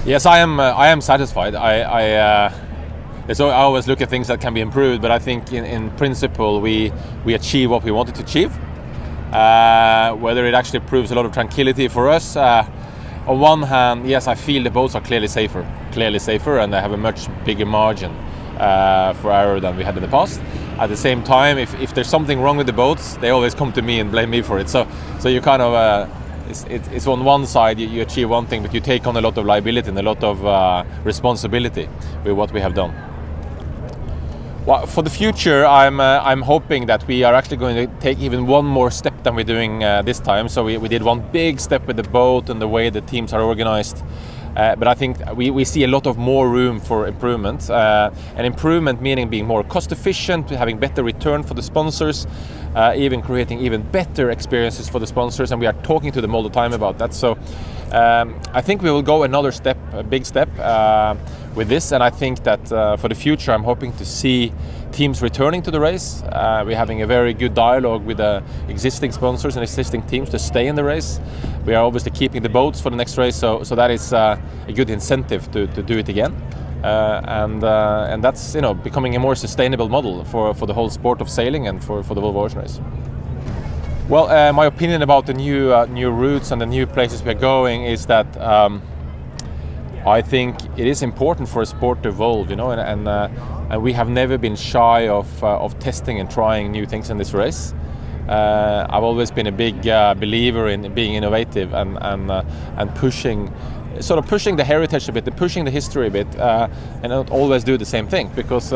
Yes, I am. I am satisfied. So I always look at things that can be improved, but I think in principle we achieve what we wanted to achieve. Whether it actually proves a lot of tranquility for us. On one hand, yes, I feel the boats are clearly safer, and they have a much bigger margin for error than we had in the past. At the same time, if there's something wrong with the boats, they always come to me and blame me for it. So you kind of it's on one side you achieve one thing, but you take on a lot of liability and a lot of responsibility with what we have done. Well, for the future, I'm hoping that we are actually going to take even one more step than we're doing this time. So we did one big step with the boat and the way the teams are organized. But I think we see a lot of more room for improvement. And improvement meaning being more cost efficient, having better return for the sponsors, even creating even better experiences for the sponsors. And we are talking to them all the time about that. So I think we will go another step, a big step with this. And I think that for the future, I'm hoping to see teams returning to the race. We're having a very good dialogue with the existing sponsors and existing teams to stay in the race. We are obviously keeping the boats for the next race, so that is a good incentive to do it again. And that's becoming a more sustainable model for the whole sport of sailing and for the Volvo Ocean Race. Well, my opinion about the new routes and the new places we're going is that I think it is important for a sport to evolve, and we have never been shy of testing and trying new things in this race. I've always been a big believer in being innovative and pushing the heritage a bit, and pushing the history a bit, and not always do the same thing, because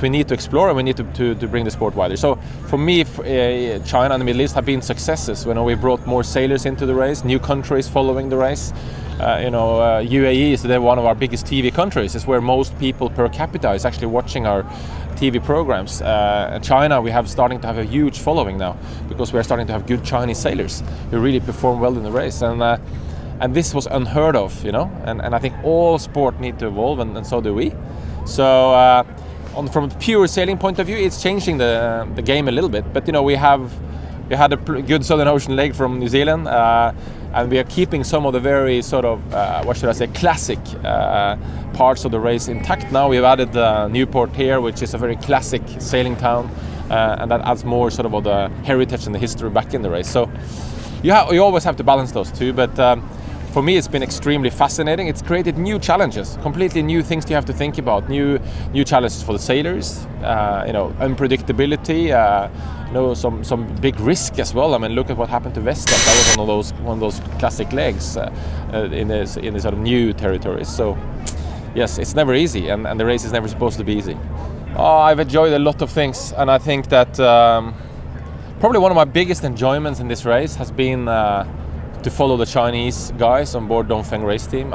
we need to explore and we need to bring the sport wider. So for me, China and the Middle East have been successes. We brought more sailors into the race, new countries following the race. UAE is one of our biggest TV countries. It's where most people per capita is actually watching our TV programs. China, we have starting to have a huge following now, because we are starting to have good Chinese sailors who really perform well in the race. And this was unheard of, and I think all sport need to evolve, and so do we. So from a pure sailing point of view, it's changing the game a little bit. But we had a good Southern Ocean leg from New Zealand, and we are keeping some of the very classic parts of the race intact. Now we've added Newport here, which is a very classic sailing town, and that adds more of the heritage and the history back in the race. So you always have to balance those two, but for me it's been extremely fascinating. It's created new challenges, completely new things you have to think about, new challenges for the sailors, unpredictability, some big risk as well. Look at what happened to Vesta. That was one of those classic legs in the sort of new territories. So yes, it's never easy, and the race is never supposed to be easy. I've enjoyed a lot of things, and I think that probably one of my biggest enjoyments in this race has been to follow the Chinese guys on board Dongfeng race team.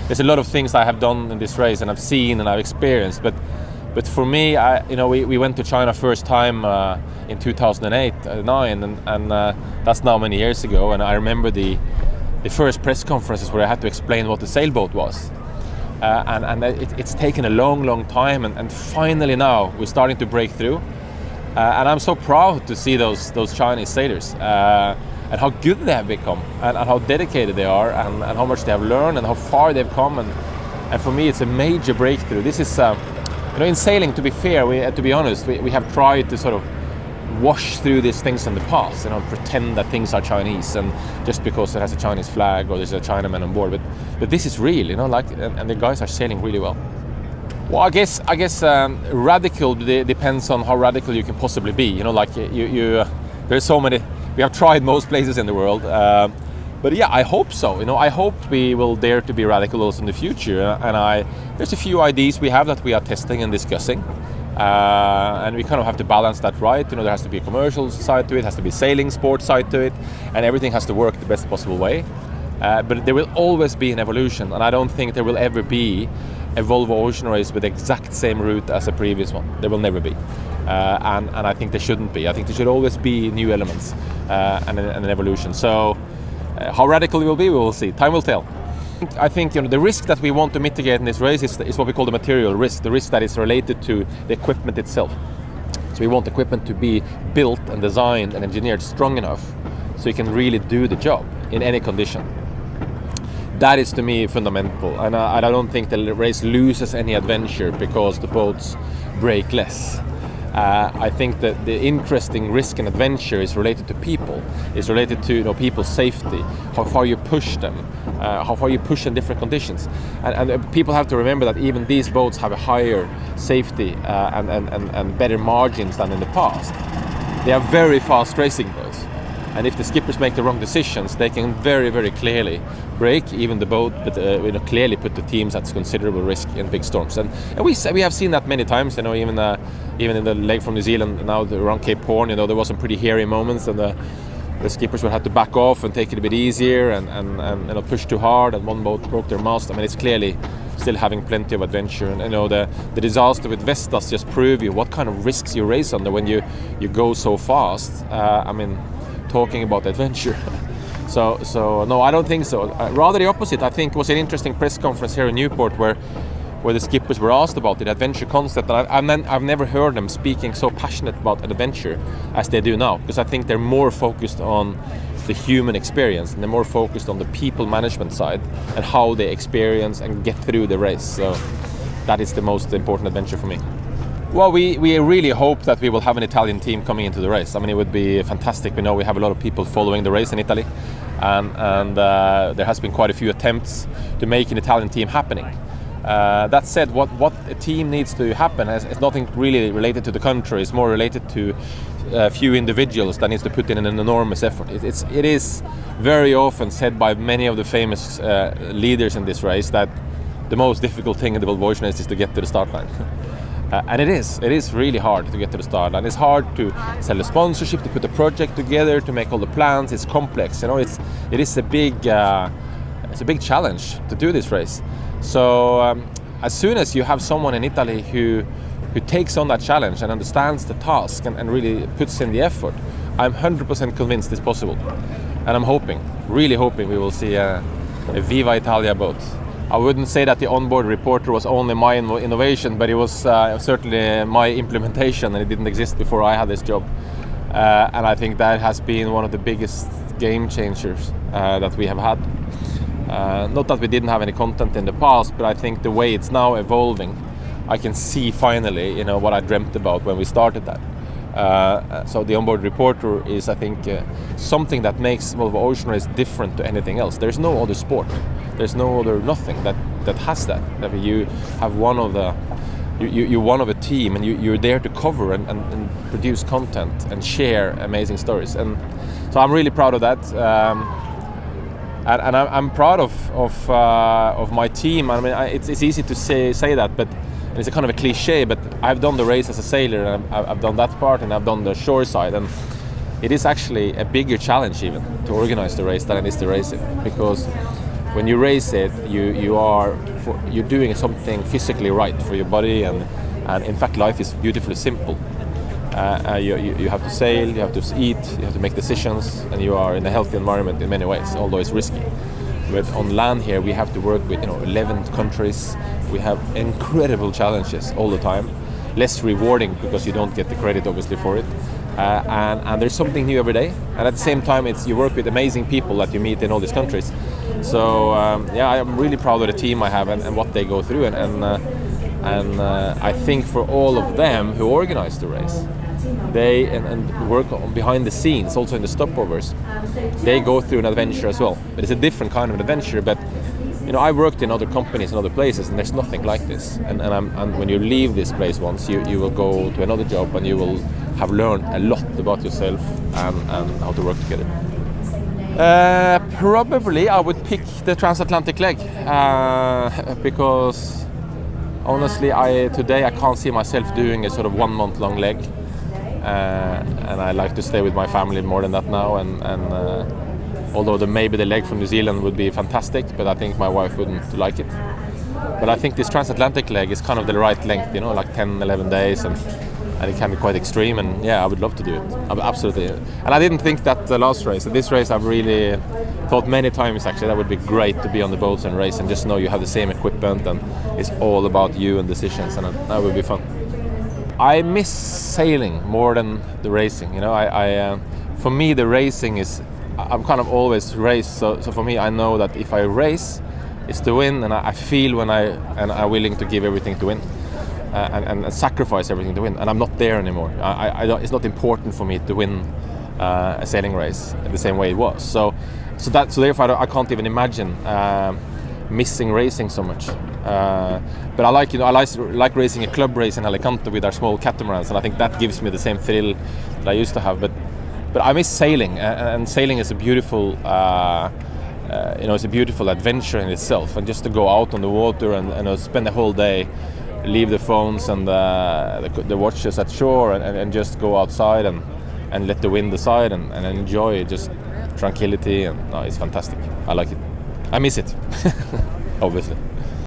There's a lot of things I have done in this race and I've seen and I've experienced, but for me, we went to China first time in 2008-9, and that's now many years ago. And I remember the first press conferences where I had to explain what the sailboat was. And it's taken a long time, and finally now we're starting to break through. And I'm so proud to see those Chinese sailors and how good they have become, and how dedicated they are, and how much they have learned, and how far they've come. And for me, it's a major breakthrough. This is, in sailing, to be fair, to be honest, we have tried to sort of wash through these things in the past, pretend that things are Chinese, and just because it has a Chinese flag or there's a Chinaman on board. But this is real, and the guys are sailing really well. Well, I guess radical depends on how radical you can possibly be. There's so many. We have tried most places in the world, but yeah, I hope so. I hope we will dare to be radical also in the future. And there's a few ideas we have that we are testing and discussing, and we kind of have to balance that right. There has to be a commercial side to it, has to be a sailing sport side to it, and everything has to work the best possible way. But there will always be an evolution, and I don't think there will ever be a Volvo Ocean Race with the exact same route as a previous one. There will never be. And I think there shouldn't be. I think there should always be new elements and an evolution. So how radical it will be, we will see. Time will tell. I think the risk that we want to mitigate in this race is what we call the material risk, the risk that is related to the equipment itself. So we want equipment to be built and designed and engineered strong enough so you can really do the job in any condition. That is to me fundamental, and I don't think the race loses any adventure because the boats break less. I think that the interesting risk and adventure is related to people. It's related to people's safety, how far you push them, how far you push in different conditions. And people have to remember that even these boats have a higher safety and better margins than in the past. They are very fast racing boats. And if the skippers make the wrong decisions, they can very, very clearly break even the boat, but clearly put the teams at considerable risk in big storms. And we have seen that many times. Even in the leg from New Zealand, now around Cape Horn, there was some pretty hairy moments, and the skippers would have to back off and take it a bit easier and push too hard, and one boat broke their mast. I mean, it's clearly still having plenty of adventure, and the disaster with Vestas just prove you what kind of risks you race under when you go so fast. Talking about adventure. So no, I don't think so. Rather the opposite. I think it was an interesting press conference here in Newport where the skippers were asked about the adventure concept. And I've never heard them speaking so passionate about adventure as they do now, because I think they're more focused on the human experience, and they're more focused on the people management side and how they experience and get through the race. So that is the most important adventure for me. Well, we really hope that we will have an Italian team coming into the race. I mean, it would be fantastic. We know we have a lot of people following the race in Italy, and there has been quite a few attempts to make an Italian team happening. That said, what a team needs to happen is nothing really related to the country. It's more related to a few individuals that needs to put in an enormous effort. It is very often said by many of the famous leaders in this race that the most difficult thing in the World Voyage race is to get to the start line. And it is really hard to get to the start line. It's hard to sell a sponsorship, to put a project together, to make all the plans. It's complex, it is a big challenge to do this race. So as soon as you have someone in Italy who takes on that challenge and understands the task and really puts in the effort, I'm 100% convinced it's possible. And I'm really hoping we will see a Viva Italia boat. I wouldn't say that the onboard reporter was only my innovation, but it was certainly my implementation, and it didn't exist before I had this job. And I think that has been one of the biggest game changers that we have had. Not that we didn't have any content in the past, but I think the way it's now evolving, I can see finally, what I dreamt about when we started that. So the onboard reporter is, I think, something that makes Volvo Ocean Race different to anything else. There's no other sport. There's no other nothing that has that. That you have you're one of a team, and you're there to cover and produce content and share amazing stories. And so I'm really proud of that. And I'm proud of my team. I mean, it's easy to say that, but it's a kind of a cliche. But I've done the race as a sailor, and I've done that part, and I've done the shore side, and it is actually a bigger challenge even to organize the race than it is to race it, because when you race it, you're doing something physically right for your body, and in fact life is beautifully simple. You have to sail, you have to eat, you have to make decisions, and you are in a healthy environment in many ways, although it's risky. But on land here, we have to work with 11 countries. We have incredible challenges all the time. Less rewarding because you don't get the credit obviously for it. And there's something new every day. And at the same time, you work with amazing people that you meet in all these countries. So I'm really proud of the team I have and what they go through. And I think for all of them who organize the race, they and work behind the scenes, also in the stopovers, they go through an adventure as well. But it's a different kind of an adventure. But I worked in other companies and other places, and there's nothing like this. And when you leave this place once, you will go to another job, and you will have learned a lot about yourself and how to work together. Probably I would pick the transatlantic leg because honestly, today I can't see myself doing a sort of 1 month long leg, and I like to stay with my family more than that now. And although maybe the leg from New Zealand would be fantastic, but I think my wife wouldn't like it. But I think this transatlantic leg is kind of the right length, like 10, 11 days, and it can be quite extreme, and I would love to do it. Absolutely. And I didn't think that the last race. This race I've really thought many times actually that would be great to be on the boats and race and just know you have the same equipment and it's all about you and decisions, and that would be fun. I miss sailing more than the racing. For me the racing is, I'm kind of always race, so for me I know that if I race is to win, and I feel when I'm willing to give everything to win, and sacrifice everything to win. And I'm not there anymore. I don't, it's not important for me to win a sailing race the same way it was. So therefore I can't even imagine missing racing so much. But I like like racing a club race in Alicante with our small catamarans, and I think that gives me the same thrill that I used to have. But I miss sailing, and sailing is a beautiful it's a beautiful adventure in itself. And just to go out on the water and spend the whole day, leave the phones and the watches at shore, and just go outside and let the wind decide and enjoy just tranquility, and it's fantastic. I like it. I miss it, obviously.